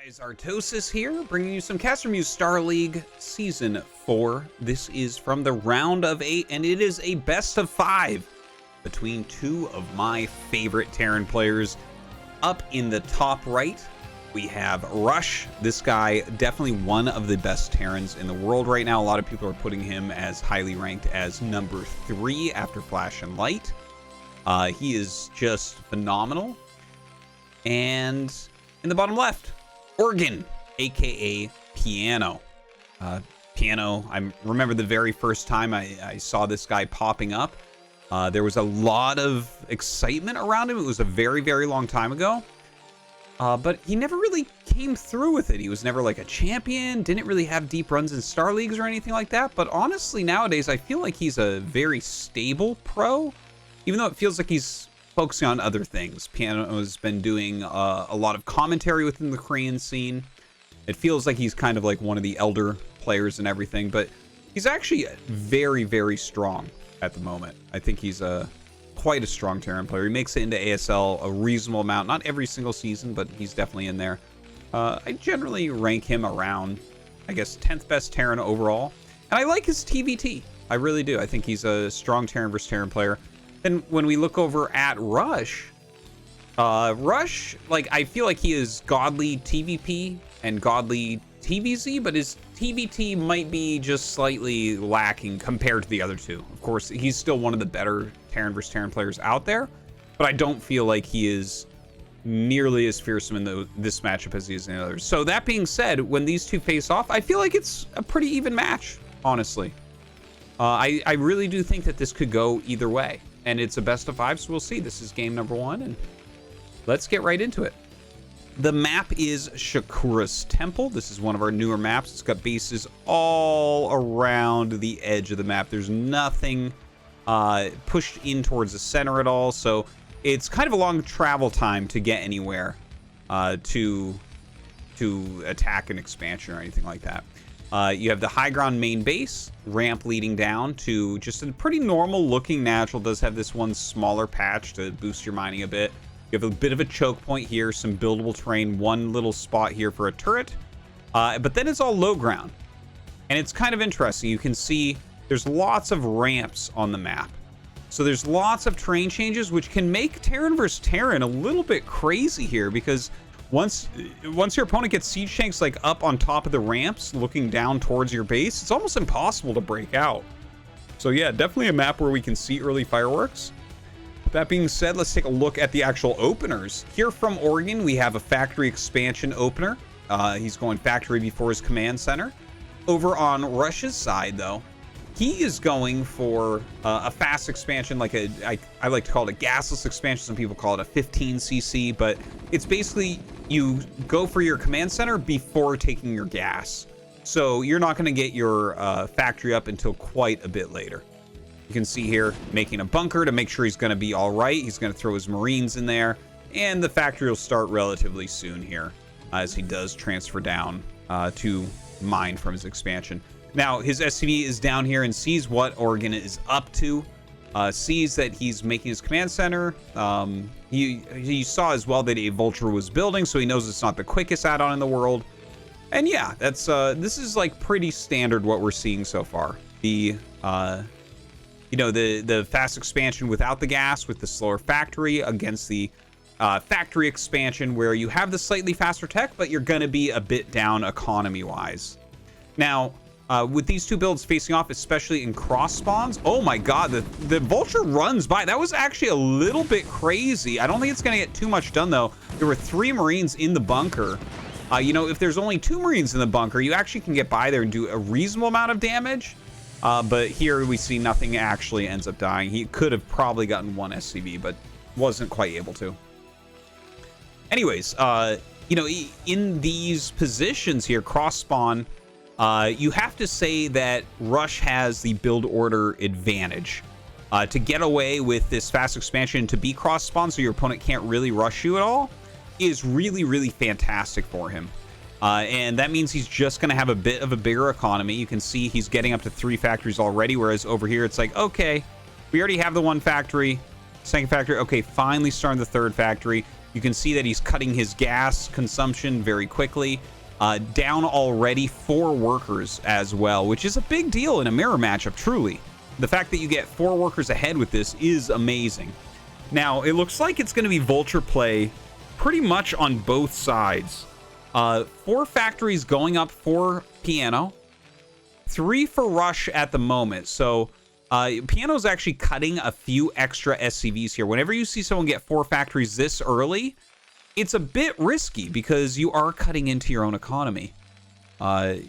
Guys, Artosis here, bringing you some CasterMuse Star League Season 4. This is from the round of 8, and it is a best of 5 between two of my favorite Terran players. Up in the top right, we have Rush. This guy, definitely one of the best Terrans in the world right now. A lot of people are putting him as highly ranked as number 3 after Flash and Light. He is just phenomenal. And in the bottom left, Organ, aka Piano. Piano, I remember the very first time I saw this guy popping up. There was a lot of excitement around him. It was a very, very long time ago. But he never really came through with it. He was never like a champion, didn't really have deep runs in Star Leagues or anything like that. But honestly, nowadays, I feel like he's a very stable pro, even though it feels like he's focusing on other things. Piano has been doing a lot of commentary within the Korean scene. It feels like he's kind of like one of the elder players and everything, but he's actually very, very strong at the moment. I think he's quite a strong Terran player. He makes it into ASL a reasonable amount, not every single season, but he's definitely in there. I generally rank him around, I guess, 10th best Terran overall, and I like his TVT. I really do. I think he's a strong Terran versus Terran player. And when we look over at Rush, like, I feel like he is godly TVP and godly TVZ, but his TVT might be just slightly lacking compared to the other two. Of course, he's still one of the better Terran versus Terran players out there, but I don't feel like he is nearly as fearsome in this matchup as he is in the others. So that being said, when these two face off, I feel like it's a pretty even match, honestly. I really do think that this could go either way. And it's a best of 5, so we'll see. This is game number 1, and let's get right into it. The map is Shakura's Temple. This is one of our newer maps. It's got bases all around the edge of the map. There's nothing pushed in towards the center at all, so it's kind of a long travel time to get anywhere to attack an expansion or anything like that. You have the high ground main base, ramp leading down to just a pretty normal looking natural. Does have this one smaller patch to boost your mining a bit. You have a bit of a choke point here, some buildable terrain, one little spot here for a turret. But then it's all low ground. And it's kind of interesting. You can see there's lots of ramps on the map. So there's lots of terrain changes, which can make Terran versus Terran a little bit crazy here, because once your opponent gets siege tanks like up on top of the ramps looking down towards your base, it's almost impossible to break out. So yeah, definitely a map where we can see early fireworks. That being said, let's take a look at the actual openers. Here from Oregon, we have a factory expansion opener. He's going factory before his command center. Over on Rush's side, though, he is going for a fast expansion, like I like to call it a gasless expansion. Some people call it a 15cc, but it's basically you go for your command center before taking your gas. So you're not going to get your factory up until quite a bit later. You can see here making a bunker to make sure he's going to be all right. He's going to throw his Marines in there, and the factory will start relatively soon here as he does transfer down to mine from his expansion. Now, his SCV is down here and sees what Oregon is up to, sees that he's making his command center. He saw as well that a Vulture was building, so he knows it's not the quickest add-on in the world. And yeah, that's this is like pretty standard what we're seeing so far. The the fast expansion without the gas with the slower factory against the factory expansion where you have the slightly faster tech, but you're going to be a bit down economy-wise. Now, with these two builds facing off, especially in cross spawns, oh my god, the Vulture runs by. That was actually a little bit crazy. I don't think it's going to get too much done, though. There were 3 Marines in the bunker. If there's only 2 Marines in the bunker, you actually can get by there and do a reasonable amount of damage. But here we see nothing actually ends up dying. He could have probably gotten 1 SCV, but wasn't quite able to. Anyways, in these positions here, cross spawn, you have to say that Rush has the build order advantage. To get away with this fast expansion, to be cross spawn so your opponent can't really rush you at all, is really, really fantastic for him. And that means he's just going to have a bit of a bigger economy. You can see he's getting up to 3 factories already, whereas over here it's like, okay, we already have the 1 factory, 2nd factory. Okay, finally starting the 3rd factory. You can see that he's cutting his gas consumption very quickly. Down already 4 workers as well, which is a big deal in a mirror matchup, truly. The fact that you get 4 workers ahead with this is amazing. Now, it looks like it's going to be Vulture play pretty much on both sides. 4 factories going up for Piano. 3 for Rush at the moment. So, Piano's actually cutting a few extra SCVs here. Whenever you see someone get 4 factories this early, it's a bit risky because you are cutting into your own economy.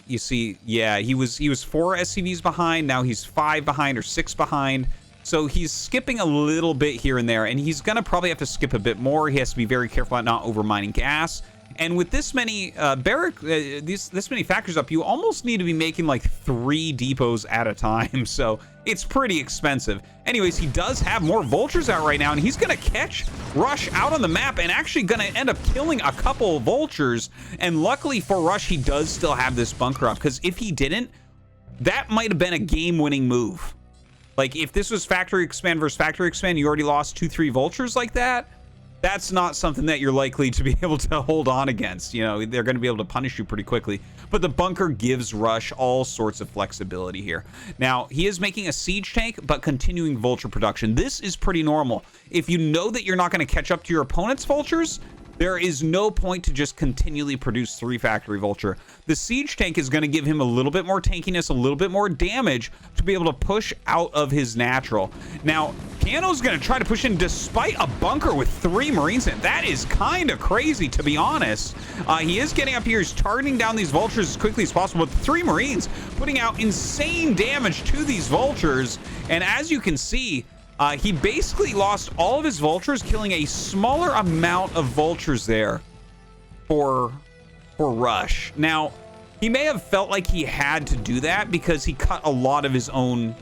You see, yeah, he was 4 SCVs behind. Now he's 5 behind or 6 behind. So he's skipping a little bit here and there, and he's gonna probably have to skip a bit more. He has to be very careful about not overmining gas. And with this many this many factories up, you almost need to be making like 3 depots at a time. So it's pretty expensive. Anyways, he does have more vultures out right now, and he's going to catch Rush out on the map and actually going to end up killing a couple of vultures. And luckily for Rush, he does still have this bunker up, because if he didn't, that might have been a game-winning move. Like, if this was factory expand versus factory expand, you already lost 2-3 vultures like that. That's not something that you're likely to be able to hold on against. You know, they're going to be able to punish you pretty quickly. But the bunker gives Rush all sorts of flexibility here. Now, he is making a siege tank, but continuing vulture production. This is pretty normal. If you know that you're not going to catch up to your opponent's vultures, there is no point to just continually produce 3 factory vulture. The siege tank is going to give him a little bit more tankiness, a little bit more damage to be able to push out of his natural. Now, Piano's going to try to push in despite a bunker with 3 Marines in it. That is kind of crazy, to be honest. He is getting up here. He's targeting down these vultures as quickly as possible. But 3 Marines putting out insane damage to these vultures. And as you can see, he basically lost all of his vultures, killing a smaller amount of vultures there for Rush. Now, he may have felt like he had to do that because he cut a lot of his own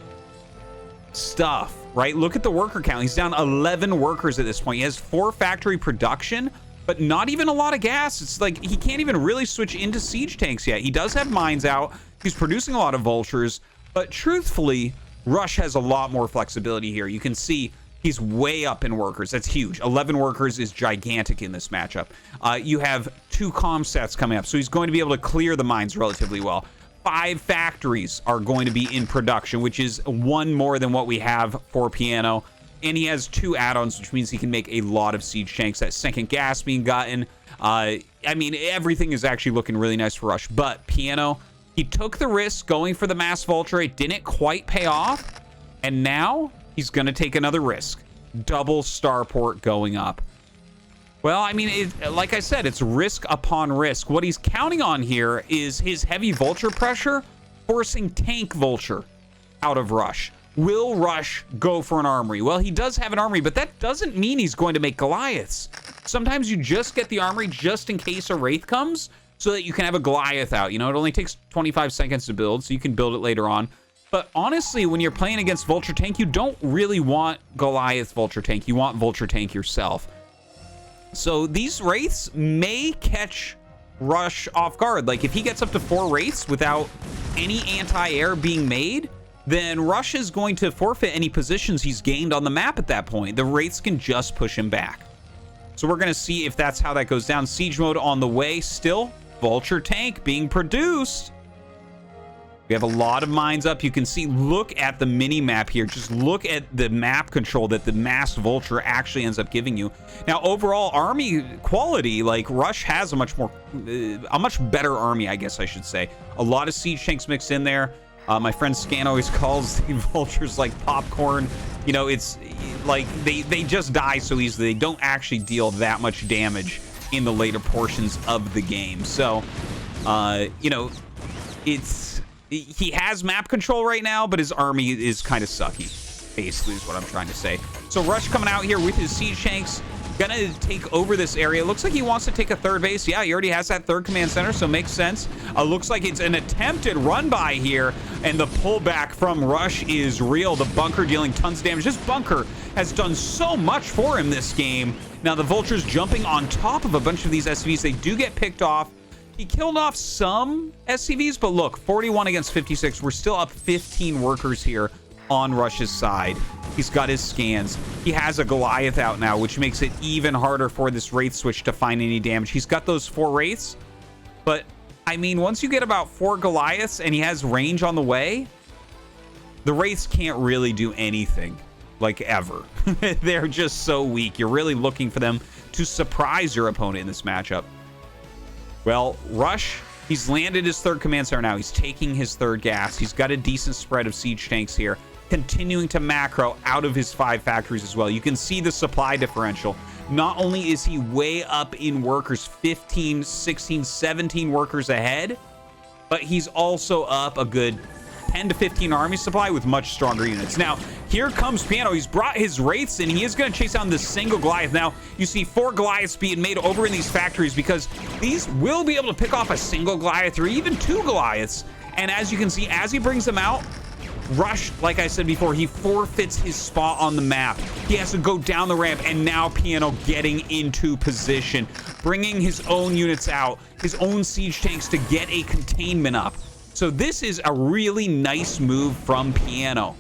stuff, right? Look at the worker count. He's down 11 workers at this point. He has 4 factory production, but not even a lot of gas. It's like he can't even really switch into siege tanks yet. He does have mines out. He's producing a lot of vultures, but truthfully, Rush has a lot more flexibility here. You can see he's way up in workers. That's huge. 11 workers is gigantic in this matchup. You have 2 comm sets coming up, so he's going to be able to clear the mines relatively well. 5 factories are going to be in production, which is 1 more than what we have for Piano. And he has 2 add-ons, which means he can make a lot of siege tanks. That second gas being gotten. I mean, everything is actually looking really nice for Rush. But Piano, he took the risk going for the mass vulture. It didn't quite pay off. And now he's going to take another risk. Double starport going up. Well, I mean, like I said, it's risk upon risk. What he's counting on here is his heavy vulture pressure forcing tank vulture out of Rush. Will Rush go for an armory? Well, he does have an armory, but that doesn't mean he's going to make Goliaths. Sometimes you just get the armory just in case a Wraith comes, so that you can have a Goliath out. You know, it only takes 25 seconds to build, so you can build it later on. But honestly, when you're playing against Vulture Tank, you don't really want Goliath Vulture Tank. You want Vulture Tank yourself. So these Wraiths may catch Rush off guard. Like, if he gets up to 4 Wraiths without any anti-air being made, then Rush is going to forfeit any positions he's gained on the map at that point. The Wraiths can just push him back. So we're going to see if that's how that goes down. Siege mode on the way still. Vulture tank being produced. We have a lot of mines up. You can see, look at the mini map here. Just look at the map control that the mass vulture actually ends up giving you. Now, overall army quality, like, Rush has a much better army, I guess I should say. A lot of siege tanks mixed in there. My friend Scan always calls the vultures like popcorn. You know, it's like they just die so easily. They don't actually deal that much damage in the later portions of the game. So, you know, he has map control right now, but his army is kind of sucky, basically, is what I'm trying to say. So Rush coming out here with his siege tanks, gonna take over this area. Looks like he wants to take a 3rd base. Yeah, he already has that 3rd command center, so makes sense. Looks like it's an attempted run by here, and the pullback from Rush is real. The bunker dealing tons of damage. This bunker has done so much for him this game. Now the vultures jumping on top of a bunch of these SCVs. They do get picked off. He killed off some SCVs, but look, 41 against 56. We're still up 15 workers here on Rush's side. He's got his scans. He has a Goliath out now, which makes it even harder for this Wraith switch to find any damage. He's got those 4 Wraiths, but I mean, once you get about 4 Goliaths and he has range on the way, the Wraiths can't really do anything, like, ever. They're just so weak. You're really looking for them to surprise your opponent in this matchup. Well, Rush, he's landed his 3rd command center now. He's taking his 3rd gas. He's got a decent spread of siege tanks here, continuing to macro out of his 5 factories as well. You can see the supply differential. Not only is he way up in workers, 15, 16, 17 workers ahead, but he's also up a good 10 to 15 army supply with much stronger units. Now, here comes Piano. He's brought his Wraiths in. He is going to chase down this single Goliath. Now, you see 4 Goliaths being made over in these factories because these will be able to pick off a single Goliath or even 2 Goliaths. And as you can see, as he brings them out, Rush, like I said before, he forfeits his spot on the map. He has to go down the ramp, and now Piano getting into position, bringing his own units out, his own siege tanks to get a containment up. So this is a really nice move from Piano.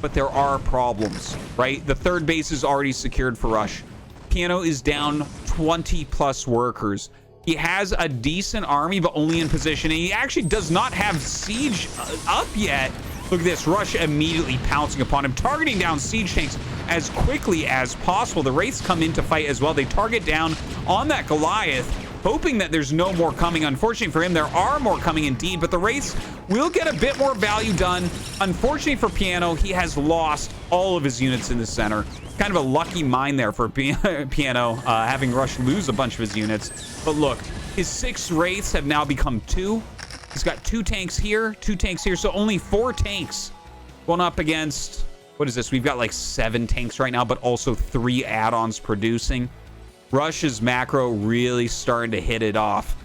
But there are problems, right? The 3rd base is already secured for Rush. Piano is down 20 plus workers. He has a decent army, but only in position. And he actually does not have siege up yet. Look at this, Rush immediately pouncing upon him, targeting down siege tanks as quickly as possible. The Wraiths come in to fight as well. They target down on that Goliath, hoping that there's no more coming. Unfortunately for him, there are more coming indeed, but the Wraiths will get a bit more value done. Unfortunately for Piano, he has lost all of his units in the center. Kind of a lucky mine there for Piano, having Rush lose a bunch of his units. But look, his 6 Wraiths have now become 2. He's got 2 tanks here, 2 tanks here, so only 4 tanks going up against, what is this? We've got like 7 tanks right now, but also 3 add-ons producing. Rush's macro really starting to hit it off.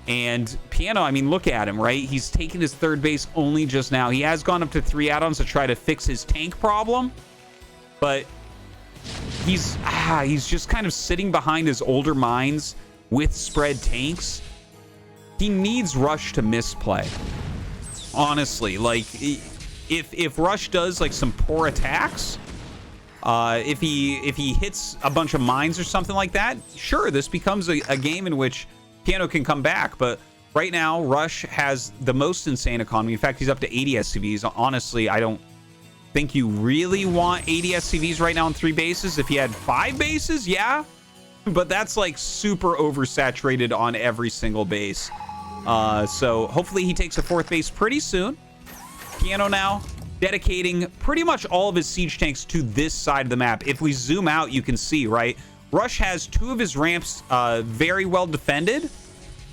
And Piano, I mean, look at him, right? He's taken his 3rd base only just now. He has gone up to 3 add-ons to try to fix his tank problem, but he's just kind of sitting behind his older mines with spread tanks. He needs Rush to misplay. Honestly, like, if Rush does like some poor attacks, if he hits a bunch of mines or something like that, sure, this becomes a game in which Piano can come back. But right now, Rush has the most insane economy. In fact, he's up to 80 SCVs. Honestly, I don't think you really want 80 SCVs right now on 3 bases. If he had 5 bases, yeah, but that's like super oversaturated on every single base. So hopefully he takes a 4th base pretty soon. Piano now dedicating pretty much all of his siege tanks to this side of the map. If we zoom out, you can see, right? Rush has 2 of his ramps very well defended,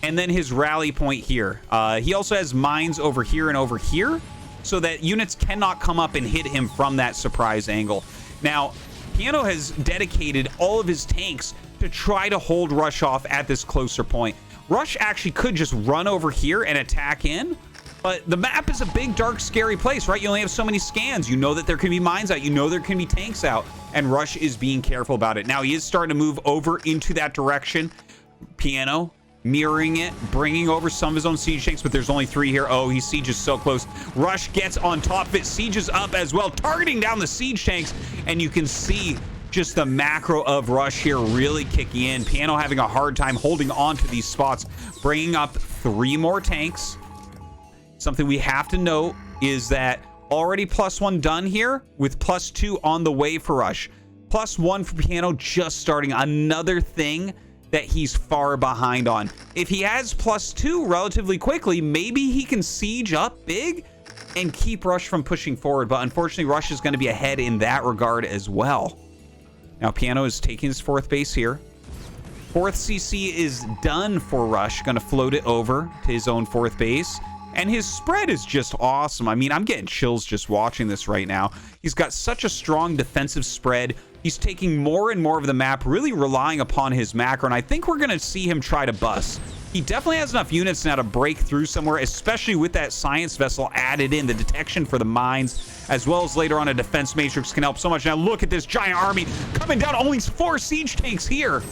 and then his rally point here. He also has mines over here and over here, so that units cannot come up and hit him from that surprise angle. Now, Piano has dedicated all of his tanks to try to hold Rush off at this closer point. Rush actually could just run over here and attack in, but the map is a big, dark, scary place, right? You only have so many scans. You know that there can be mines out. You know there can be tanks out, and Rush is being careful about it. Now, he is starting to move over into that direction. Piano mirroring it, bringing over some of his own siege tanks, but there's only 3 here. Oh, he sieges so close. Rush gets on top of it, sieges up as well, targeting down the siege tanks, and you can see just the macro of Rush here really kicking in. Piano having a hard time holding on to these spots, bringing up 3 more tanks. Something we have to note is that already +1 done here with +2 on the way for Rush. +1 for Piano, just starting another thing that he's far behind on. If he has +2 relatively quickly, maybe he can siege up big and keep Rush from pushing forward. But unfortunately, Rush is going to be ahead in that regard as well. Now, Piano is taking his 4th base here. 4th CC is done for Rush. Going to float it over to his own 4th base. And his spread is just awesome. I mean, I'm getting chills just watching this right now. He's got such a strong defensive spread. He's taking more and more of the map, really relying upon his macro. And I think we're going to see him try to bust. He definitely has enough units now to break through somewhere, especially with that science vessel added in. The detection for the mines, as well as later on a defense matrix, can help so much. Now look at this giant army coming down. Only 4 siege tanks here.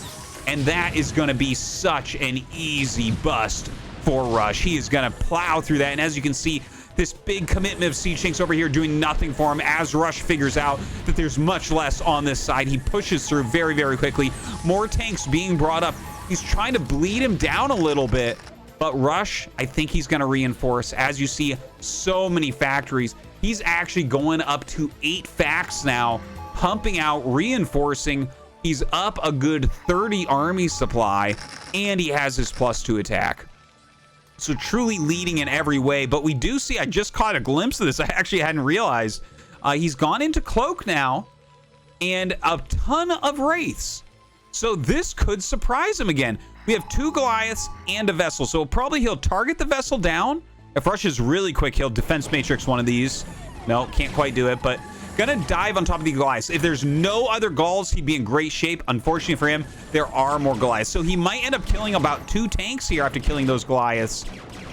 And that is going to be such an easy bust for Rush. He is going to plow through that. And as you can see, This big commitment of Siege Tanks over here doing nothing for him as Rush figures out that there's much less on this side. He pushes through very, very quickly. More tanks being brought up. He's trying to bleed him down a little bit. But Rush, I think he's going to reinforce. As you see, so many factories. He's actually going up to 8 facts now, pumping out, reinforcing. He's up a good 30 army supply, and he has his +2 attack. So truly leading in every way. But we do see, I just caught a glimpse of this. I actually hadn't realized. He's gone into Cloak now, and a ton of Wraiths. So this could surprise him again. We have 2 Goliaths and a Vessel. So probably he'll target the Vessel down. If Rush is really quick, he'll Defense Matrix one of these. No, can't quite do it, but gonna dive on top of the Goliaths. If there's no other Gauls, he'd be in great shape. Unfortunately for him, there are more Goliaths. So he might end up killing about 2 tanks here after killing those Goliaths.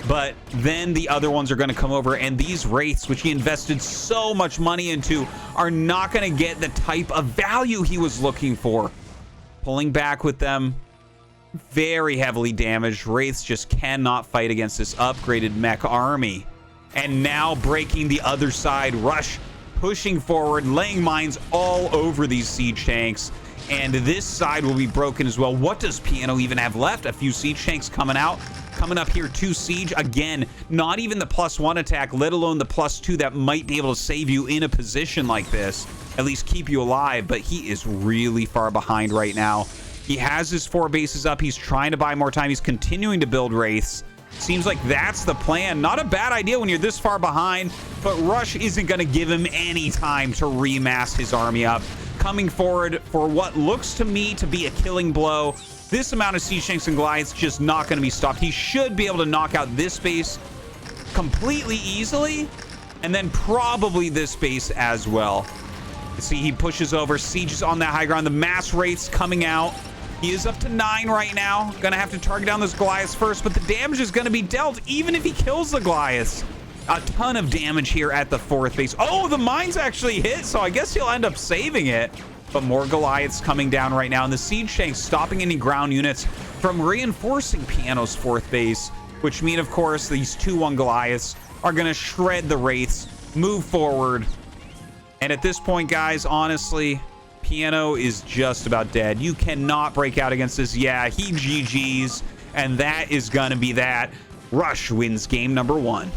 But then the other ones are going to come over, and these Wraiths, which he invested so much money into, are not going to get the type of value he was looking for. Pulling back with them, very heavily damaged. Wraiths just cannot fight against this upgraded mech army. And now breaking the other side, Rush pushing forward, laying mines all over these siege tanks. And this side will be broken as well. What does Piano even have left? A few siege tanks coming out. Coming up here to siege. Again, not even the +1 attack, let alone the +2 that might be able to save you in a position like this. At least keep you alive, but he is really far behind right now. He has his 4 bases up. He's trying to buy more time. He's continuing to build Wraiths. Seems like that's the plan. Not a bad idea when you're this far behind, but Rush isn't going to give him any time to remass his army up. Coming forward for what looks to me to be a killing blow. This amount of Siege Tanks and Goliaths just not going to be stopped. He should be able to knock out this base completely easily, and then probably this base as well. See, he pushes over, sieges on that high ground. The mass Wraiths coming out. He is up to 9 right now. Gonna have to target down those Goliaths first, but the damage is gonna be dealt even if he kills the Goliaths. A ton of damage here at the 4th base. Oh, the mines actually hit, so I guess he'll end up saving it. But more Goliaths coming down right now, and the siege tanks stopping any ground units from reinforcing Piano's 4th base, which mean, of course, these 2-1 Goliaths are gonna shred the Wraiths, move forward. And at this point, guys, honestly, Piano is just about dead. You cannot break out against this. Yeah, he GG's, and that is gonna be that. Rush wins game number 1.